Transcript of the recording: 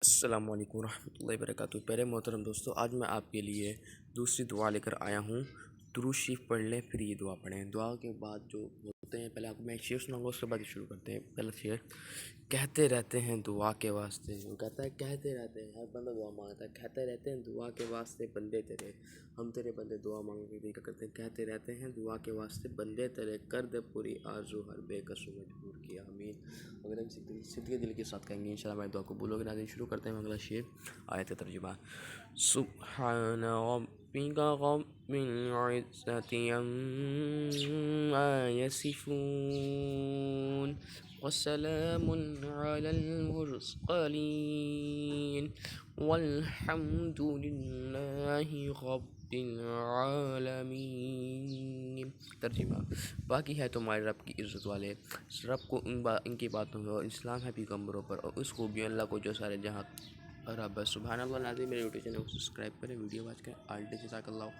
السلام علیکم ورحمۃ اللہ وبرکاتہ۔ پہلے محترم دوستو، آج میں آپ کے لیے دوسری دعا لے کر آیا ہوں۔ درود شریف پڑھ لیں پھر یہ دعا پڑھیں۔ دعا کے بعد جو ہوتے ہیں، پہلے آپ کو میں ایک شعر سناؤں گا، اس کے بعد شروع کرتے ہیں۔ پہلا شعر: کہتے رہتے ہیں دعا کے واسطے، وہ کہتا ہے کہتے رہتے ہیں، ہر بندہ دعا مانگتا ہے، کہتے رہتے ہیں دعا کے واسطے بندے تیرے، ہم تیرے بندے دعا مانگنے کے کیا کرتے ہیں، کہتے رہتے ہیں دعا کے واسطے بندے تیرے، کر دے پوری آرزو ہر بے کسو مجبور کی، آمین۔ اگر ہم صدقے دل کے ساتھ کہیں گے انشاءاللہ ہماری دعا قبول ہوگی۔ ناظرین شروع کرتے ہیں اگلا شعر، آیت ترجمہ: سبحان ربک رب العزة عما يصفون وسلام على المرسلين والحمد لله رب العالمین۔ ترجمہ: باقی ہے تمہارے رب کی عزت والے، رب کو ان کی باتوں میں، اور اسلام ہے پیغمبروں پر، اور اس خوبیوں اللہ کو جو سارے جہاں رب ہے۔ سبحان اللہ۔ ناظرین میرے یوٹیوب چینل کو سبسکرائب کریں، ویڈیو واچ کریں۔ جزاک اللہ۔